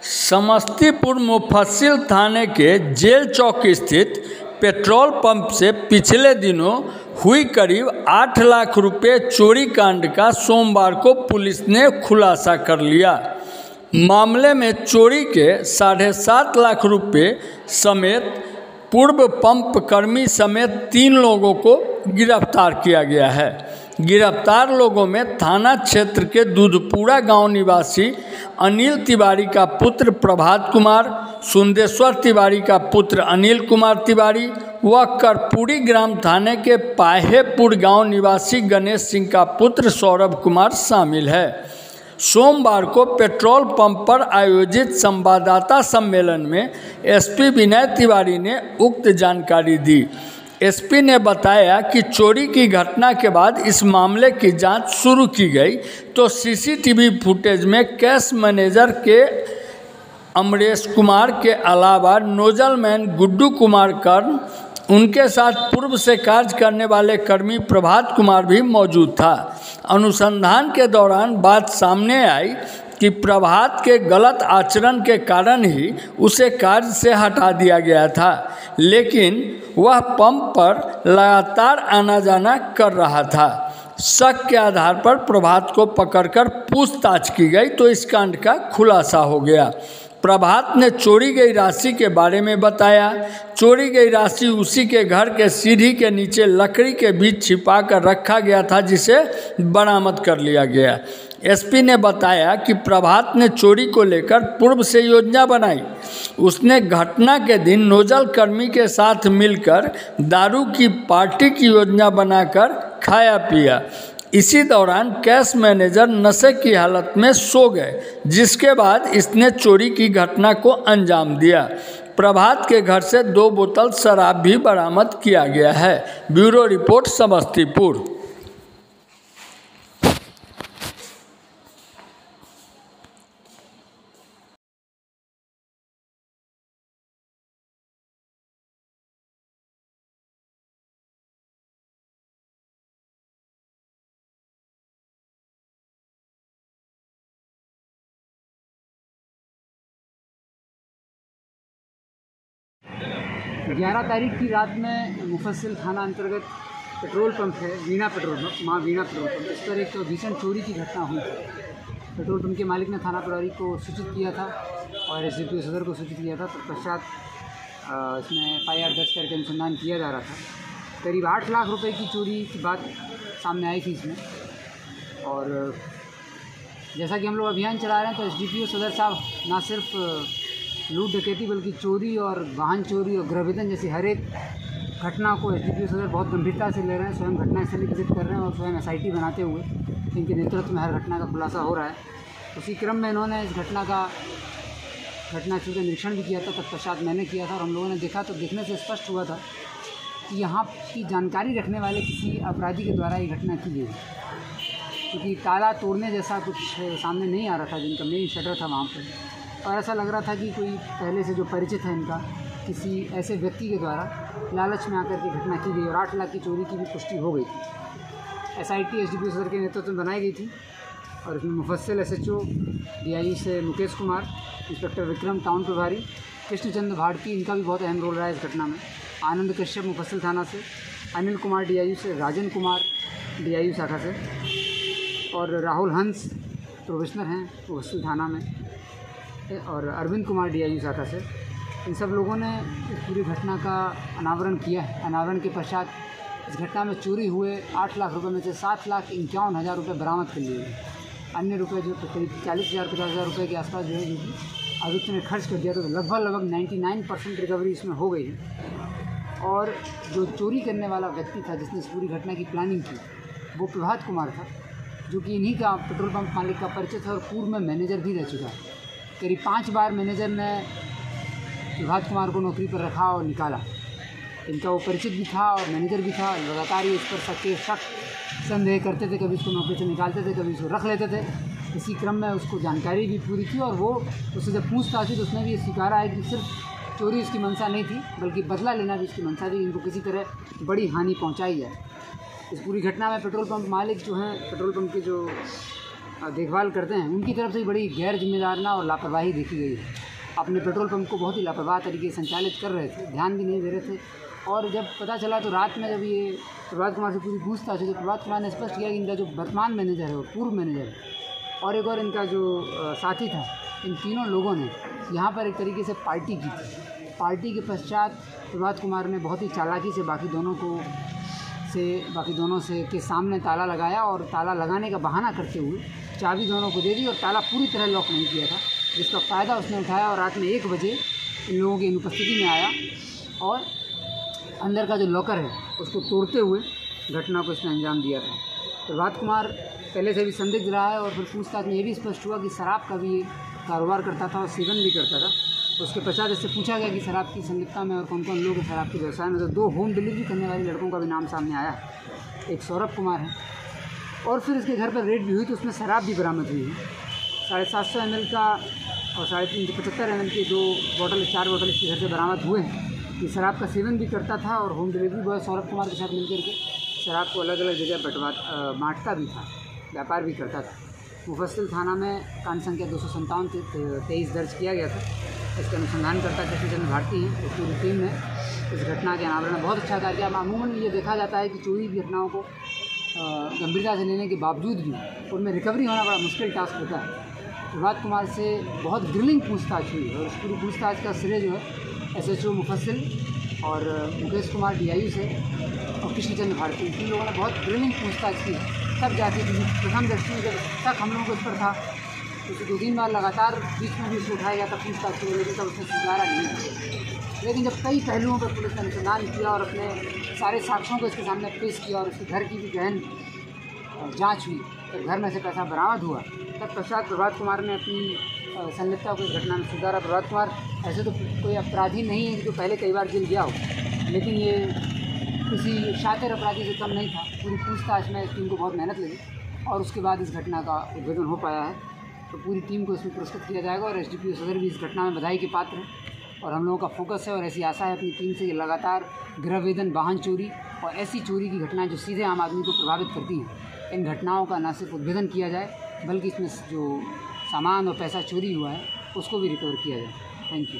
समस्तीपुर मुफस्सिल थाने के जेल चौक स्थित पेट्रोल पंप से पिछले दिनों हुई करीब 8 लाख रुपए चोरी कांड का सोमवार को पुलिस ने खुलासा कर लिया। मामले में चोरी के 7.5 लाख रुपए समेत पूर्व पंप कर्मी समेत 3 लोगों को गिरफ्तार किया गया है। गिरफ्तार लोगों में थाना क्षेत्र के दूधपुरा गांव निवासी अनिल तिवारी का पुत्र प्रभात कुमार, सुंदेश्वर तिवारी का पुत्र अनिल कुमार तिवारी व कर्पूरी ग्राम थाने के पाहेपुर गांव निवासी गणेश सिंह का पुत्र सौरभ कुमार शामिल है। सोमवार को पेट्रोल पंप पर आयोजित संवाददाता सम्मेलन में एसपी विनय तिवारी ने उक्त जानकारी दी। एसपी ने बताया कि चोरी की घटना के बाद इस मामले की जांच शुरू की गई तो सीसीटीवी फुटेज में कैश मैनेजर के अमरेश कुमार के अलावा नोजलमैन गुड्डू कुमार कर्ण, उनके साथ पूर्व से कार्य करने वाले कर्मी प्रभात कुमार भी मौजूद था। अनुसंधान के दौरान बात सामने आई कि प्रभात के गलत आचरण के कारण ही उसे कार्य से हटा दिया गया था, लेकिन वह पंप पर लगातार आना जाना कर रहा था। शक के आधार पर प्रभात को पकड़कर पूछताछ की गई तो इस कांड का खुलासा हो गया। प्रभात ने चोरी गई राशि के बारे में बताया। चोरी गई राशि उसी के घर के सीढ़ी के नीचे लकड़ी के बीच छिपा कर रखा गया था, जिसे बरामद कर लिया गया। एसपी ने बताया कि प्रभात ने चोरी को लेकर पूर्व से योजना बनाई। उसने घटना के दिन नोजल कर्मी के साथ मिलकर दारू की पार्टी की योजना बनाकर खाया पिया। इसी दौरान कैश मैनेजर नशे की हालत में सो गए, जिसके बाद इसने चोरी की घटना को अंजाम दिया। प्रभात के घर से 2 बोतल शराब भी बरामद किया गया है। Bureau report, Samastipur. 11 तारीख की रात में मुफस्सिल थाना अंतर्गत पेट्रोल पंप है, वीणा पेट्रोल पंप, माँ वीणा पेट्रोल पंप, इस पर एक भीषण चोरी की घटना हुई। पेट्रोल पंप के मालिक ने थाना प्रभारी को सूचित किया था और एसडीपीओ सदर को सूचित किया था। तत्पश्चात इसमें FIR दर्ज करके अनुसंधान किया जा रहा था। करीब 8 लाख रुपए की चोरी की बात सामने आई थी इसमें। और जैसा कि हम लोग अभियान चला रहे हैं तो एसडीपीओ सदर साहब ना सिर्फ लूट डकैती बल्कि चोरी और वाहन चोरी और गृहविदन जैसी हर एक घटना को एसडीपीओ सदर बहुत गंभीरता से ले रहे हैं। स्वयं घटनास्थल विजिट कर रहे हैं और स्वयं SIT बनाते हुए इनके नेतृत्व में हर घटना का खुलासा हो रहा है। उसी क्रम में इन्होंने इस घटनास्थल का निरीक्षण भी किया था। तत्पश्चात मैंने किया था और हम लोगों ने देखा तो देखने से स्पष्ट हुआ था कि यहाँ की जानकारी रखने वाले किसी अपराधी के द्वारा ये घटना की गई, क्योंकि ताला तोड़ने जैसा कुछ सामने नहीं आ रहा था। जिनका मेन शटर था वहाँ पर, और ऐसा लग रहा था कि कोई पहले से जो परिचित है इनका किसी ऐसे व्यक्ति के द्वारा लालच में आकर के घटना की गई और 8 लाख की चोरी की भी पुष्टि हो गई थी। SIT एसडीपीओ सदर के नेतृत्व में बनाई गई थी और इसमें मुफस्सिल SHO DIU से मुकेश कुमार, इंस्पेक्टर विक्रम टाउन प्रभारी, कृष्णचंद्र भारती, इनका भी बहुत अहम रोल रहा है इस घटना में। आनंद कश्यप मुफस्सिल थाना से, अनिल कुमार DIU से, राजन कुमार DIU शाखा से और राहुल हंस प्रोफेशनल हैं मुफस्सिल थाना में, और अरविंद कुमार DIU शाखा से। इन सब लोगों ने इस पूरी घटना का अनावरण किया है। अनावरण के पश्चात इस घटना में चोरी हुए 8 लाख रुपए में से 7,51,000 रुपये बरामद कर लिए। अन्य रुपये जो करीब 40,000-50,000 रुपये के आसपास जो है जो कि आरोपी ने खर्च कर दिया, तो लगभग 99% रिकवरी इसमें हो गई है। और जो चोरी करने वाला व्यक्ति था जिसने इस पूरी घटना की प्लानिंग की, वो प्रभात कुमार था, जो कि इन्हीं का पेट्रोल पंप मालिक का परिचय था और पूर्व में मैनेजर भी रह चुका है। करीब 5 बार मैनेजर ने प्रभात कुमार को नौकरी पर रखा और निकाला। इनका वो परिचित भी था और मैनेजर भी था। लगातार ये इस पर शक संदेह करते थे, कभी इसको नौकरी से निकालते थे, कभी इसको रख लेते थे। इसी क्रम में उसको जानकारी भी पूरी थी और वो उससे जब पूछताछ हुई तो उसने भी ये स्वीकारा है कि सिर्फ चोरी उसकी मंशा नहीं थी बल्कि बदला लेना भी उसकी मंशा थी। इनको किसी तरह बड़ी हानि पहुँचाई है। इस पूरी घटना में पेट्रोल पंप मालिक जो हैं, पेट्रोल पंप के जो देखभाल करते हैं उनकी तरफ से बड़ी गैर जिम्मेदाराना और लापरवाही देखी गई है। अपने पेट्रोल पंप को बहुत ही लापरवाह तरीके से संचालित कर रहे थे, ध्यान भी नहीं दे रहे थे। और जब पता चला तो रात में जब ये प्रभात कुमार से पूरी पूछताछ हुई तो प्रभात कुमार ने स्पष्ट किया कि इनका जो वर्तमान मैनेजर है और पूर्व मैनेजर है और एक और इनका जो साथी था, इन तीनों लोगों ने यहाँ पर एक तरीके से पार्टी की थी। पार्टी के पश्चात प्रभात कुमार ने बहुत ही चालाकी से बाकी दोनों से के सामने ताला लगाया और ताला लगाने का बहाना करते हुए चाबी दोनों को दे दी और ताला पूरी तरह लॉक नहीं किया था, जिसका फ़ायदा उसने उठाया और रात में 1 बजे इन लोगों की अनुपस्थिति में आया और अंदर का जो लॉकर है उसको तोड़ते हुए घटना को इसने अंजाम दिया था। प्रभात कुमार पहले से भी संदिग्ध रहा है और फिर पूछताछ में ये भी स्पष्ट हुआ कि शराब का भी कारोबार करता था और सेवन भी करता था। उसके पश्चात इससे पूछा गया कि शराब की संलिप्तता में और कौन कौन लोग शराब के व्यवसाय में, तो 2 होम डिलीवरी करने वाले लड़कों का भी नाम सामने आया है, एक सौरभ कुमार है। और फिर इसके घर पर रेड भी हुई तो उसमें शराब भी बरामद हुई है। 750 ml का और 375 ml के 4 बोतल इसके घर से बरामद हुए हैं। ये शराब का सेवन भी करता था और home delivery boy Saurabh Kumar के साथ मिलकर के शराब को अलग अलग जगह बांटता भी था, व्यापार भी करता था। मुफस्सिल थाना में कांड संख्या 257-23 दर्ज किया गया था। इसके अनुसंधानकर्ता कृष्णचंद्र भारती हैं। इस पूरी टीम ने इस घटना के अनावरण में बहुत अच्छा कार्य किया। अमूमन ये देखा जाता है कि चोरी की घटनाओं को गंभीरता से लेने के बावजूद भी उनमें रिकवरी होना बड़ा मुश्किल टास्क होता है। प्रभात कुमार से बहुत ग्रिलिंग पूछताछ हुई और उस पूरी पूछताछ का श्रेय जो है SHO मुफस्सिल और मुकेश कुमार DIU से और कृष्णचंद्र भारती, इन लोगों ने बहुत ग्रिलिंग पूछताछ की, तब जाके प्रथम दृष्टि में जब तक हम लोगों को इस पर था तो 2-3 बार लगातार बीच में भी उसको उठाया गया था पूछताछ के लिए, लेकिन तब उसने स्वीकारा नहीं। लेकिन जब कई पहलुओं पर पुलिस ने अनुसंधान किया और अपने सारे साक्ष्यों को इसके सामने पेश किया और उसके घर की भी गहन जांच हुई, जब घर में से पैसा बरामद हुआ तब पश्चात प्रभात कुमार ने अपनी संलिप्तता को इस घटना में स्वीकारा। प्रभात कुमार ऐसे तो कोई अपराधी नहीं है जो पहले कई बार जेल गया हो, लेकिन ये किसी शातिर अपराधी से कम नहीं था। पूरी पूछताछ में इस टीम को बहुत मेहनत लगी और उसके बाद इस घटना का उद्भेदन हो पाया है। तो पूरी टीम को इसमें पुरस्कृत किया जाएगा और SDPO सदर भी इस घटना में बधाई के पात्र हैं और हम लोगों का फोकस है और ऐसी आशा है अपनी टीम से कि लगातार गृहवेदन, वाहन चोरी और ऐसी चोरी की घटनाएं जो सीधे आम आदमी को प्रभावित करती हैं, इन घटनाओं का न सिर्फ उद्भेदन किया जाए बल्कि इसमें जो सामान और पैसा चोरी हुआ है उसको भी रिकवर किया जाए। Thank you.